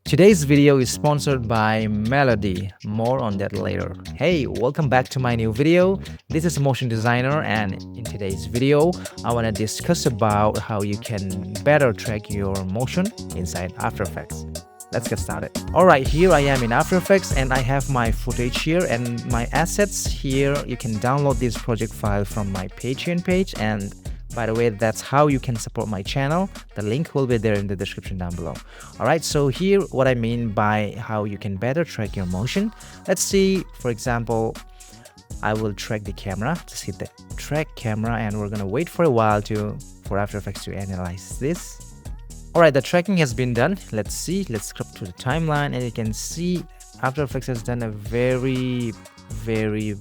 Today's video is sponsored by Melody. More on that later. Hey, welcome back to my new video. This is Motion Designer, and in today's video, I want to discuss about how you can better track your motion inside After Effects. Let's get started. Alright, here I am in After Effects and I have my footage here and my assets here. You can download this project file from my Patreon page, and by the way, that's how you can support my channel. The link will be there in the description down below. Alright, so here what I mean by how you can better track your motion. Let's see, for example, I will track the camera. Just hit the track camera and we're gonna wait for a while for After Effects to analyze this. Alright, the tracking has been done. Let's see, let's scrub to the timeline and you can see After Effects has done a very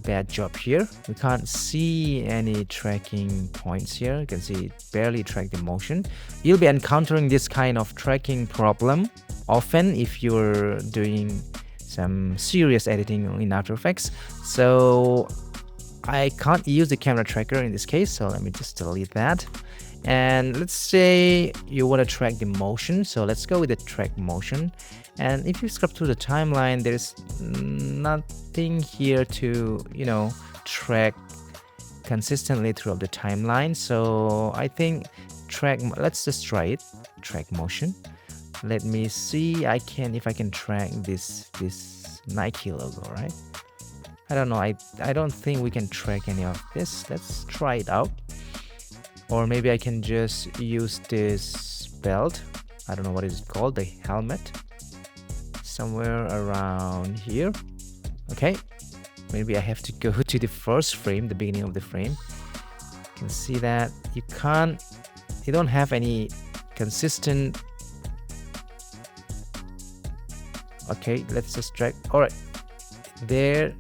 bad job here. We can't see any tracking points here. You can see it barely tracked the motion. You'll be encountering this kind of tracking problem often if you're doing some serious editing in After Effects. So I can't use the camera tracker in this case, so let me just delete that. And let's say you want to track the motion, so let's go with the track motion. And if you scrub through the timeline, there's nothing here to track consistently throughout the timeline. So I think let's just try it, track motion. Let me see if I can track this Nike logo, right? I don't know, I don't think we can track any of this. Let's try it out. Or maybe I can just use this belt. I don't know what is it called, the helmet. Somewhere around here. Okay, maybe I have to go to the first frame, the beginning of the frame. You can see that you don't have any consistent. Okay, let's just drag. All right, there,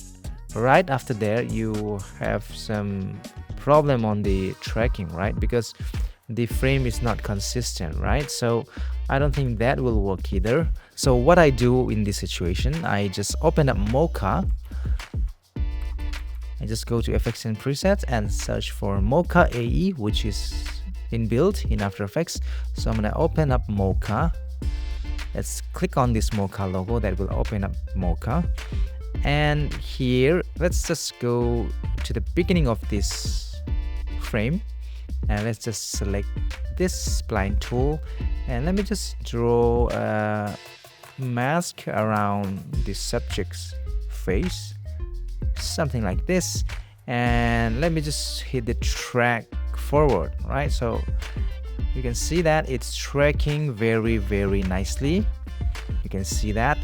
right after there you have some problem on the tracking, right? Because the frame is not consistent, right? So I don't think that will work either. So what I do in this situation, I just open up Mocha. I just go to FX and Presets and search for Mocha AE, which is inbuilt in After Effects. So I'm gonna open up Mocha. Let's click on this Mocha logo that will open up Mocha. And here, let's just go to the beginning of this frame and let's just select this spline tool and let me just draw a mask around the subject's face, something like this, and let me just hit the track forward, right? So you can see that it's tracking very nicely. You can see that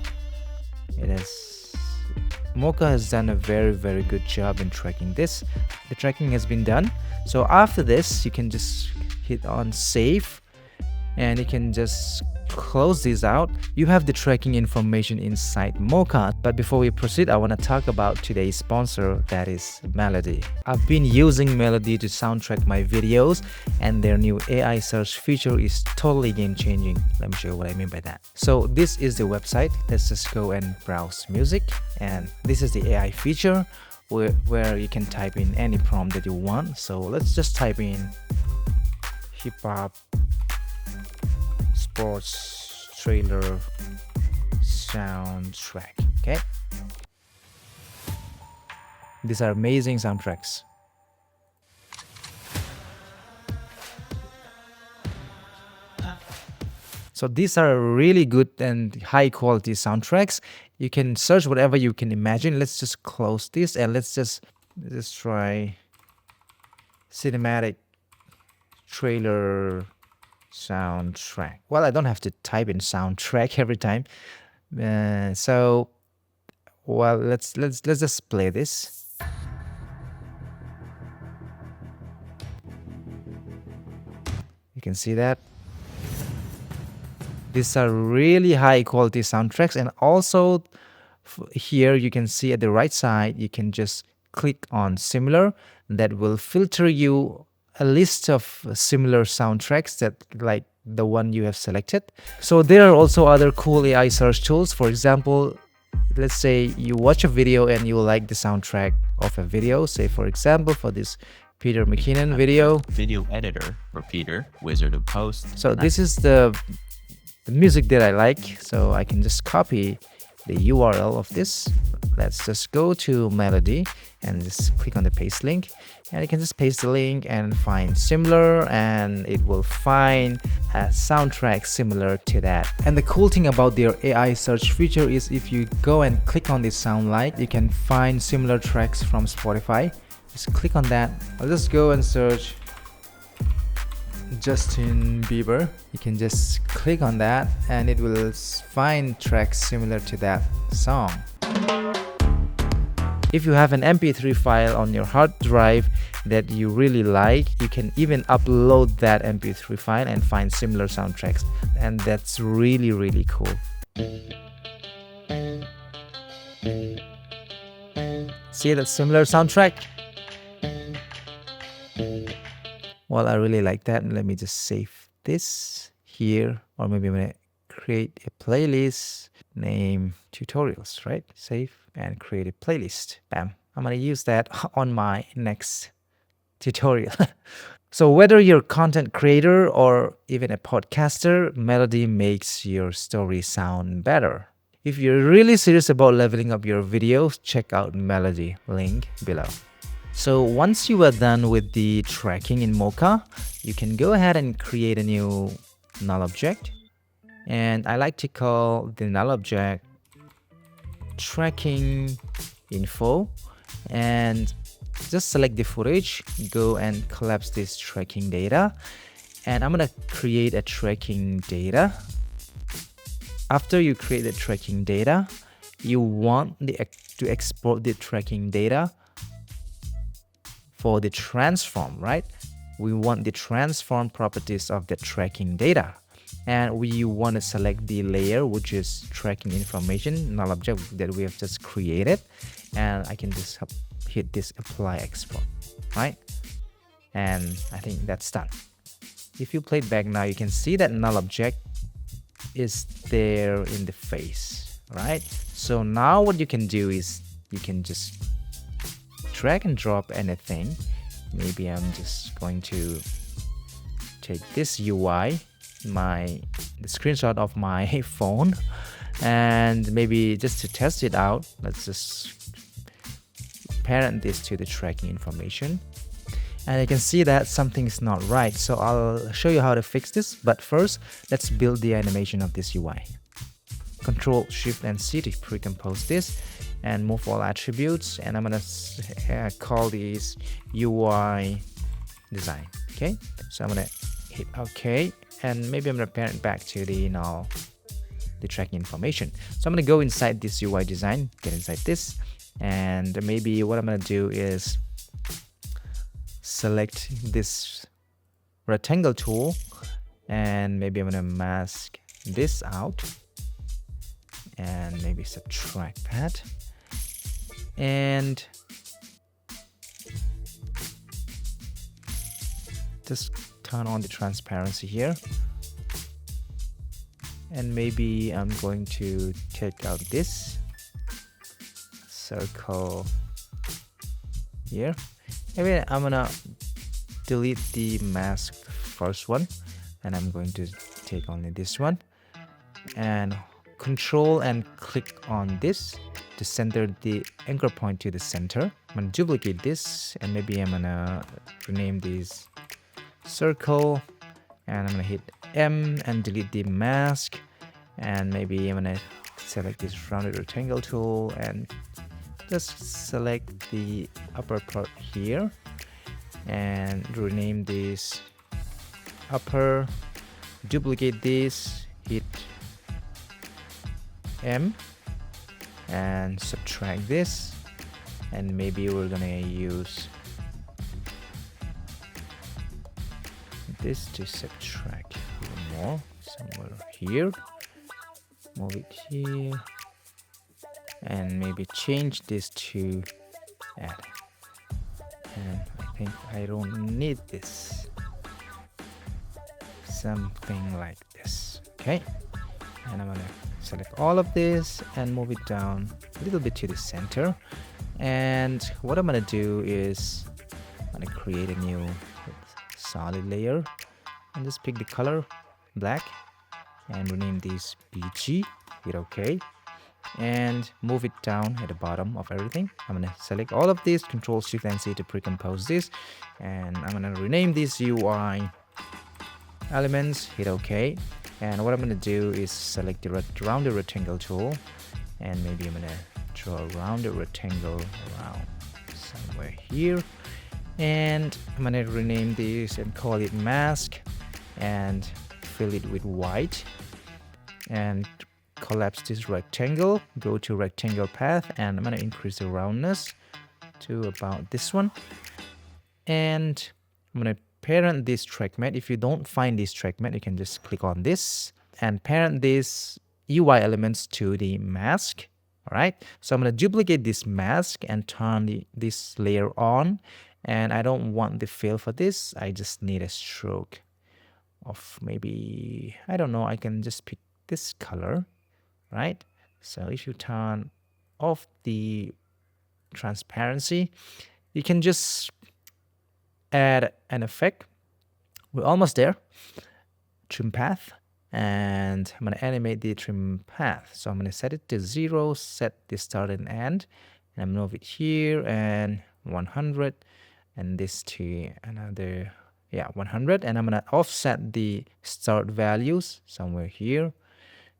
Mocha has done a very good job in tracking this. The tracking has been done. So after this, you can just hit on save and you can just close this out. You have the tracking information inside Mocha. But before we proceed, I want to talk about today's sponsor, that is Melody. I've been using Melody to soundtrack my videos and their new AI search feature is totally game-changing. Let me show you what I mean by that. So this is the website. Let's just go and browse music, and this is the AI feature where you can type in any prompt that you want. So let's just type in hip-hop sports trailer soundtrack. Okay, these are amazing soundtracks. So these are really good and high quality soundtracks. You can search whatever you can imagine. Let's just close this and let's just try cinematic trailer soundtrack. Well, I don't have to type in soundtrack every time. So well, let's just play this. You can see that these are really high quality soundtracks, and also here you can see at the right side you can just click on similar. That will filter you a list of similar soundtracks that like the one you have selected. So there are also other cool AI search tools. For example, let's say you watch a video and you like the soundtrack of a video. Say for example for this Peter McKinnon video editor for Peter, Wizard of Post. So this is the the music that I like, so I can just copy the URL of this. Let's just go to Melody and just click on the paste link, and you can just paste the link and find similar, and it will find a soundtrack similar to that. And the cool thing about their AI search feature is if you go and click on this sound like, you can find similar tracks from Spotify. Just click on that. I'll just go and search Justin Bieber. You can just click on that and it will find tracks similar to that song. If you have an MP3 file on your hard drive that you really like, you can even upload that MP3 file and find similar soundtracks, and that's really cool. See that similar soundtrack? Well, I really like that. Let me just save this here, or maybe I'm gonna create a playlist, name tutorials, right? Save and create a playlist. Bam. I'm gonna use that on my next tutorial. So whether you're a content creator or even a podcaster, Melody makes your story sound better. If you're really serious about leveling up your videos, check out Melody, link below. So once you are done with the tracking in Mocha, you can go ahead and create a new null object. And I like to call the null object tracking info, and just select the footage, go and collapse this tracking data, and I'm gonna create a tracking data. After you create the tracking data, you want to export the tracking data for the transform, right? We want the transform properties of the tracking data, and we want to select the layer, which is tracking information null object that we have just created, and I can just hit this apply export, right? And I think that's done. If you play it back now, you can see that null object is there in the face, right? So now what you can do is you can just drag and drop anything. Maybe I'm just going to take this UI, the screenshot of my phone, and maybe just to test it out, let's just parent this to the tracking information, and you can see that something is not right. So I'll show you how to fix this, but first let's build the animation of this UI. Control Shift and C to pre-compose this and move all attributes, and I'm gonna call these UI design. Okay, so I'm gonna hit OK, and maybe I'm gonna parent back to the tracking information. So I'm gonna go inside this UI design, get inside this, and maybe what I'm gonna do is select this rectangle tool, and maybe I'm gonna mask this out and maybe subtract that, and just turn on the transparency here, and maybe I'm going to take out this circle here. Maybe I'm gonna delete the mask first one, and I'm going to take only this one, and control and click on this to center the anchor point to the center. I'm gonna duplicate this, and maybe I'm gonna rename this circle, and I'm gonna hit M and delete the mask, and maybe I'm gonna select this rounded rectangle tool and just select the upper part here and rename this upper, duplicate this, hit M and subtract this, and maybe we're gonna use this to subtract even more, somewhere here, move it here, and maybe change this to add, and I think I don't need this, something like this. Okay, and I'm gonna select all of this and move it down a little bit to the center, and what I'm gonna do is I'm gonna create a new solid layer and just pick the color black, and rename this BG. Hit OK and move it down at the bottom of everything. I'm gonna select all of this, Control Shift and C to pre-compose this, and I'm gonna rename this UI elements. Hit OK, and what I'm gonna do is select the rounded rectangle tool, and maybe I'm gonna draw a rounded rectangle around somewhere here, and I'm gonna rename this and call it mask and fill it with white and collapse this rectangle. Go to rectangle path, and I'm gonna increase the roundness to about this one, and I'm gonna parent this track matte. If you don't find this track matte, you can just click on this and parent this UI elements to the mask. All right, so I'm gonna duplicate this mask and turn this layer on, and I don't want the fill for this. I just need a stroke of maybe, I don't know, I can just pick this color, right? So if you turn off the transparency, you can just add an effect. We're almost there. Trim path, and I'm going to animate the trim path. So I'm going to set it to 0, set the start and end, and I'm going to move it here and 100, and this to another 100, and I'm going to offset the start values somewhere here,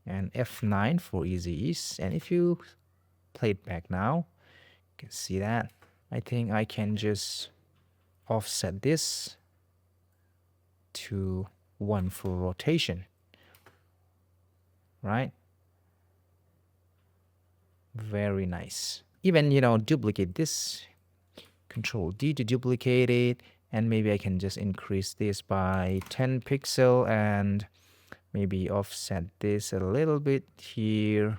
and F9 for easy ease. And if you play it back now, you can see that. I think I can just offset this to 1 for rotation, right? Very nice. Even, duplicate this, Control D to duplicate it, and maybe I can just increase this by 10 pixel and maybe offset this a little bit here.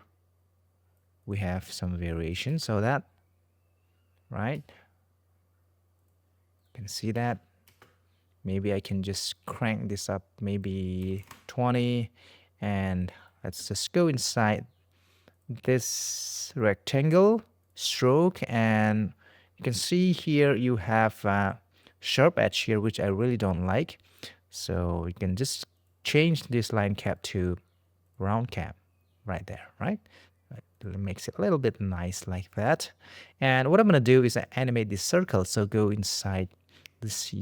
We have some variation, so that, right? You can see that. Maybe I can just crank this up maybe 20, and let's just go inside this rectangle stroke, and you can see here you have a sharp edge here, which I really don't like. So you can just change this line cap to round cap right there, right? It makes it a little bit nice like that. And what I'm going to do is animate this circle. So go inside this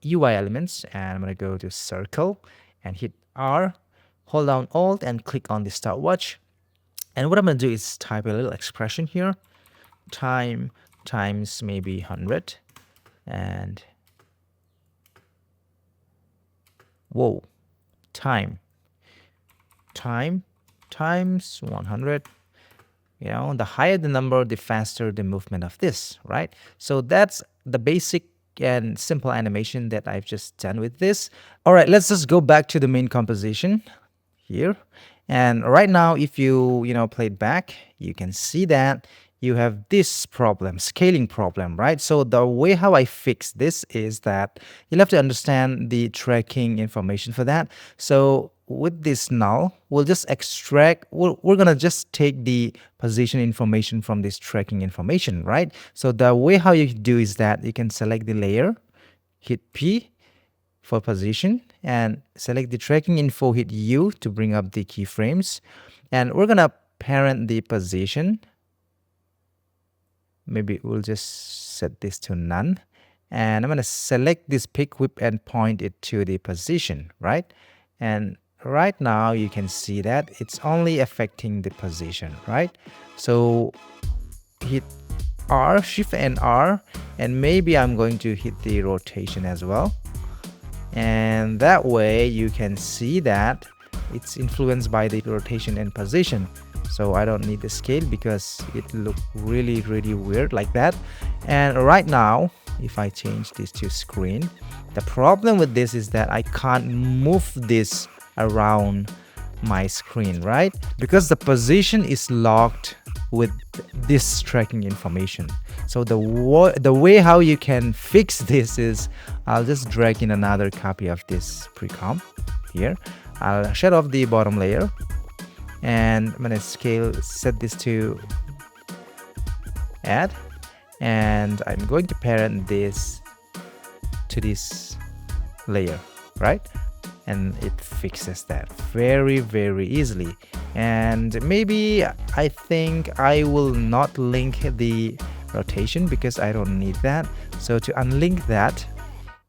UI elements, and I'm going to go to circle and hit R, hold down Alt and click on the stopwatch. And what I'm going to do is type a little expression here, time times maybe 100, and whoa, time times 100. The higher the number, the faster the movement of this, right? So that's the basic and simple animation that I've just done with this. All right, let's just go back to the main composition here. And right now, if you play it back, you can see that you have this problem, scaling problem, right? So the way how I fix this is that you'll have to understand the tracking information for that. So with this null, we'll just extract, we're gonna just take the position information from this tracking information, right? So the way how you do is that you can select the layer, hit P for position, and select the tracking info, hit U to bring up the keyframes. And we're gonna parent the position. Maybe we'll just set this to none, and I'm going to select this pick whip and point it to the position, right? And right now you can see that it's only affecting the position, right? So hit R, Shift and R, and maybe I'm going to hit the rotation as well, and that way you can see that it's influenced by the rotation and position. So I don't need the scale because it looked really weird like that. And right now, if I change this to screen, the problem with this is that I can't move this around my screen, right? Because the position is locked with this tracking information. So the way how you can fix this is I'll just drag in another copy of this pre-comp here. I'll shut off the bottom layer, and I'm gonna set this to add, and I'm going to parent this to this layer, right? and it fixes that very easily. And maybe I think I will not link the rotation because I don't need that. So to unlink that,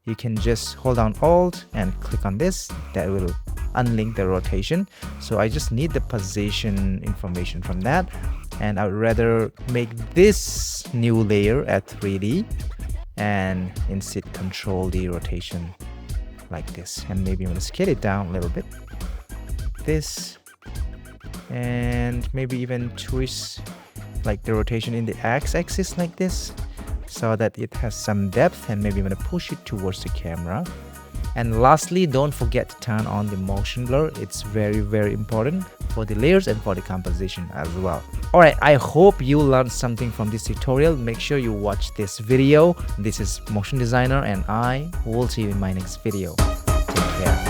you can just hold down Alt and click on this. That will unlink the rotation. So I just need the position information from that, and I would rather make this new layer at 3D and instead control the rotation like this. And maybe I'm gonna scale it down a little bit, this, and maybe even twist like the rotation in the x-axis like this, so that it has some depth, and maybe I'm gonna push it towards the camera. And lastly, don't forget to turn on the motion blur. It's very important for the layers and for the composition as well. Alright, I hope you learned something from this tutorial. Make sure you watch this video. This is Motion Designer, and I will see you in my next video. Take care.